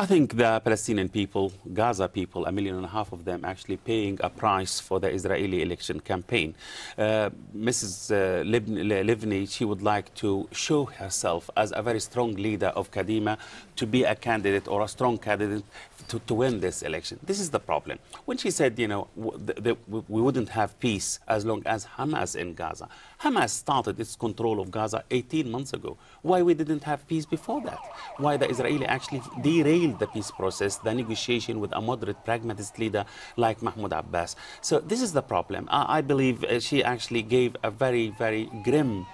I think the Palestinian people, Gaza people, 1.5 million of them actually paying a price for the Israeli election campaign. Mrs. Livni, she would like to show herself as a very strong leader of Kadima, to be a candidate or a strong candidate to win this election. This is the problem. When she said, you know, we wouldn't have peace as long as Hamas in Gaza. Hamas started its control of Gaza 18 months ago. Why we didn't have peace before that? Why the Israeli actually derailed the peace process, the negotiation with a moderate pragmatist leader like Mahmoud Abbas. So this is the problem. I believe she actually gave a very, very grim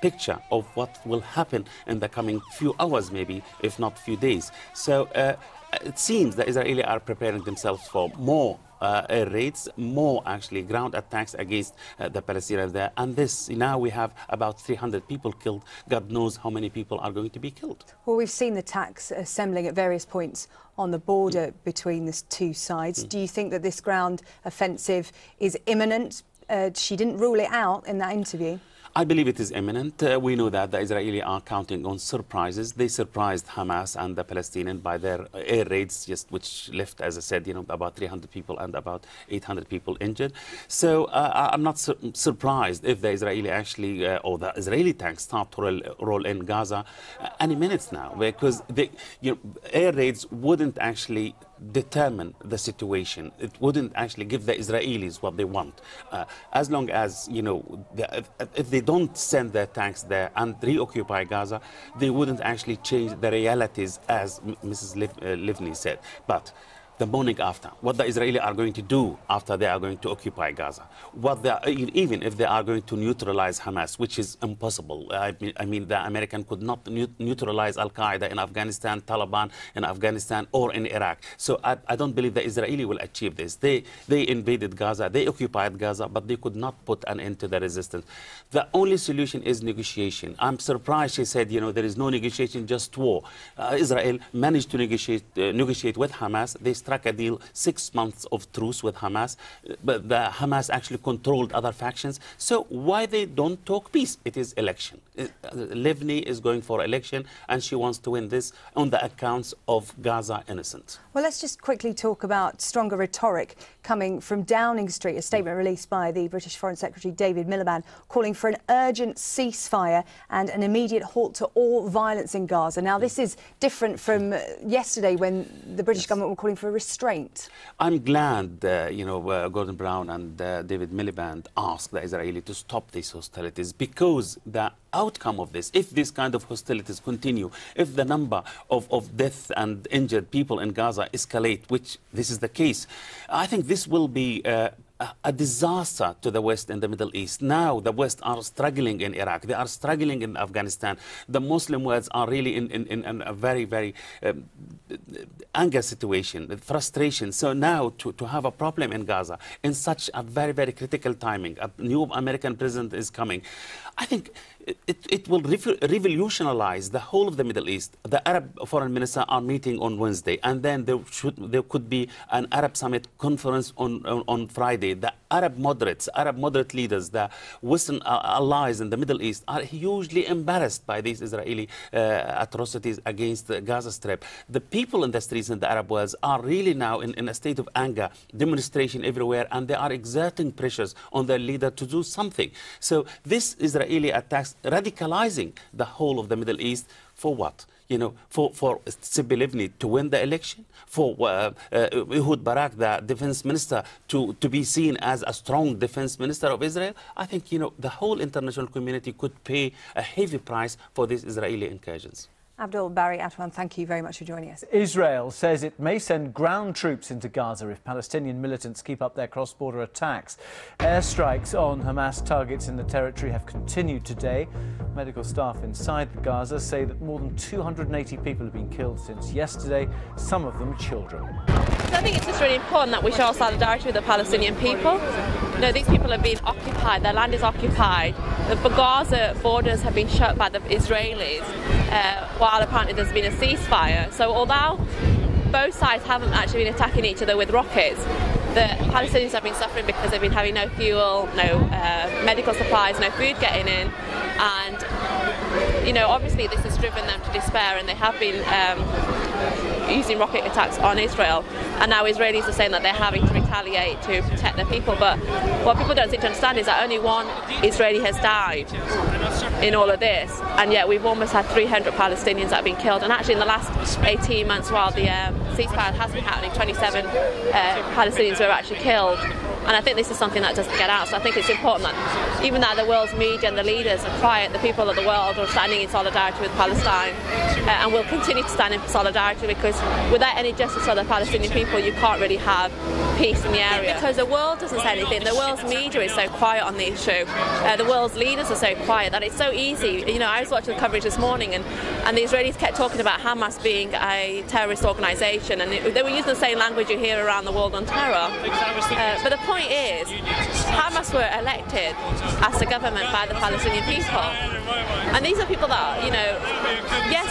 picture of what will happen in the coming few hours, maybe, if not few days. So it seems the Israelis are preparing themselves for more air raids, more actually ground attacks against the Palestinians there. And this, now we have about 300 people killed. God knows how many people are going to be killed. Well, we've seen the attacks assembling at various points on the border between the two sides. Do you think that this ground offensive is imminent? She didn't rule it out in that interview. I believe it is imminent. We know that the Israelis are counting on surprises. They surprised Hamas and the Palestinians by their air raids, which left, as I said, you know, about 300 people and about 800 people injured. So I'm not surprised if the Israeli actually, or the Israeli tanks start to roll in Gaza any minutes now, because air raids wouldn't actually determine the situation. It wouldn't actually give the Israelis what they want. As long as, you know, if they don't send their tanks there and reoccupy Gaza, they wouldn't actually change the realities, as Mrs. Livni said. But the morning after, what the Israelis are going to do after they are going to occupy Gaza, even if they are going to neutralize Hamas, which is impossible. I mean, the American could not neutralize Al-Qaeda in Afghanistan, Taliban in Afghanistan, or in Iraq. So I don't believe the Israeli will achieve this. They invaded Gaza, they occupied Gaza, but they could not put an end to the resistance. The only solution is negotiation. I'm surprised she said, you know, there is no negotiation, just war. Israel managed to negotiate with Hamas. They struck a deal, 6 months of truce with Hamas, but the Hamas actually controlled other factions. So why they don't talk peace? It is election. Livni is going for election, and she wants to win this on the accounts of Gaza innocents. Well, let's just quickly talk about stronger rhetoric coming from Downing Street, a statement released by the British Foreign Secretary David Miliband, calling for an urgent ceasefire and an immediate halt to all violence in Gaza. Now, this is different from yesterday when the British government were calling for restraint. I'm glad, you know, Gordon Brown and David Miliband asked the Israeli to stop these hostilities, because the outcome of this, if this kind of hostilities continue, if the number of deaths and injured people in Gaza escalate, which this is the case, I think this will be a disaster to the West in the Middle East. Now the West are struggling in Iraq, they are struggling in Afghanistan. The Muslim world are really in a very, very anger situation, frustration. So now to have a problem in Gaza in such a very, very critical timing, a new American president is coming, I think it will revolutionize the whole of the Middle East. The Arab foreign ministers are meeting on Wednesday, and then there could be an Arab summit conference on Friday. The Arab moderate leaders, the Western allies in the Middle East are hugely embarrassed by these Israeli atrocities against the Gaza Strip. The people in the streets in the Arab world are really now in a state of anger, demonstration everywhere, and they are exerting pressures on their leader to do something. So this Israeli attacks radicalizing the whole of the Middle East. For what? You know, for Tzipi Livni to win the election, for Ehud Barak, the defense minister, to be seen as a strong defense minister of Israel. I think, you know, the whole international community could pay a heavy price for these Israeli incursions. Abdul Bari Atwan, thank you very much for joining us. Israel says it may send ground troops into Gaza if Palestinian militants keep up their cross-border attacks. Airstrikes on Hamas targets in the territory have continued today. Medical staff inside Gaza say that more than 280 people have been killed since yesterday, some of them children. So I think it's just really important that we show our solidarity with the Palestinian people. You know, these people have been occupied, their land is occupied. The Gaza borders have been shut by the Israelis, while apparently there's been a ceasefire. So although both sides haven't actually been attacking each other with rockets, the Palestinians have been suffering because they've been having no fuel, no medical supplies, no food getting in, and you know, obviously this has driven them to despair, and they have been using rocket attacks on Israel, and now Israelis are saying that they're having to retaliate to protect their people. But what people don't seem to understand is that only one Israeli has died in all of this, and yet we've almost had 300 Palestinians that have been killed. And actually in the last 18 months while the ceasefire has been happening, 27 Palestinians were actually killed. And I think this is something that doesn't get out. So I think it's important that even though the world's media and the leaders are quiet, the people of the world are standing in solidarity with Palestine, and will continue to stand in solidarity, because without any justice for the Palestinian people, you can't really have peace in the area. Because the world doesn't say anything, the world's media is so quiet on the issue, the world's leaders are so quiet that it's so easy. You know, I was watching the coverage this morning, and the Israelis kept talking about Hamas being a terrorist organisation, and they were using the same language you hear around the world on terror. But the point is, Hamas were elected as a government by the Palestinian people, and these are people that, you know, yes,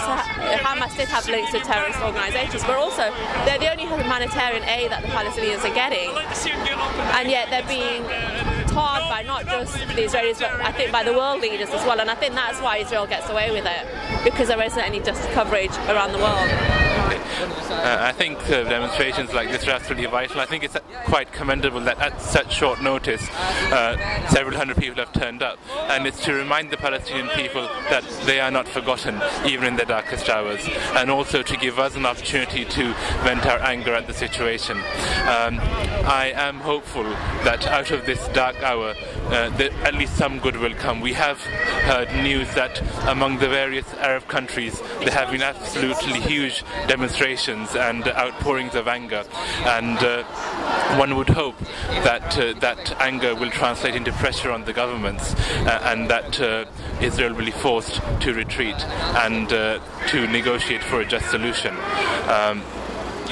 Hamas did have links to terrorist organisations, but also they're the only humanitarian aid that the Palestinians are getting, and yet they're being tarred by not just the Israelis, but I think by the world leaders as well. And I think that's why Israel gets away with it, because there isn't any just coverage around the world. I think demonstrations like this are absolutely vital. I think it's quite commendable that at such short notice several hundred people have turned up, and it's to remind the Palestinian people that they are not forgotten even in their darkest hours, and also to give us an opportunity to vent our anger at the situation. I am hopeful that out of this dark hour at least some good will come. We have heard news that among the various Arab countries there have been absolutely huge demonstrations and outpourings of anger, and one would hope that that anger will translate into pressure on the governments, and that Israel will be forced to retreat and to negotiate for a just solution.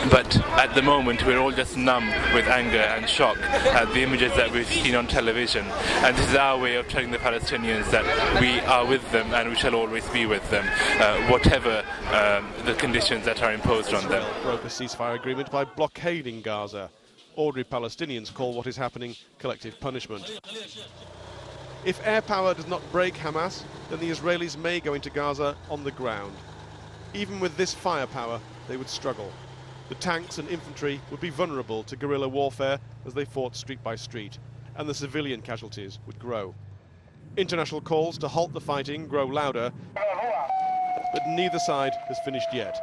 But at the moment we're all just numb with anger and shock at the images that we've seen on television, and this is our way of telling the Palestinians that we are with them and we shall always be with them, whatever the conditions that are imposed on them. Broke a ceasefire agreement by blockading Gaza. Ordinary Palestinians call what is happening collective punishment. If air power does not break Hamas, then the Israelis may go into Gaza on the ground. Even with this firepower, they would struggle. The tanks and infantry would be vulnerable to guerrilla warfare as they fought street by street, and the civilian casualties would grow. International calls to halt the fighting grow louder, but neither side has finished yet.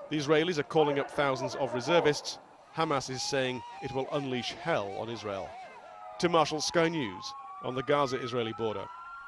The Israelis are calling up thousands of reservists. Hamas is saying it will unleash hell on Israel. Tim Marshall, Sky News, on the Gaza-Israeli border.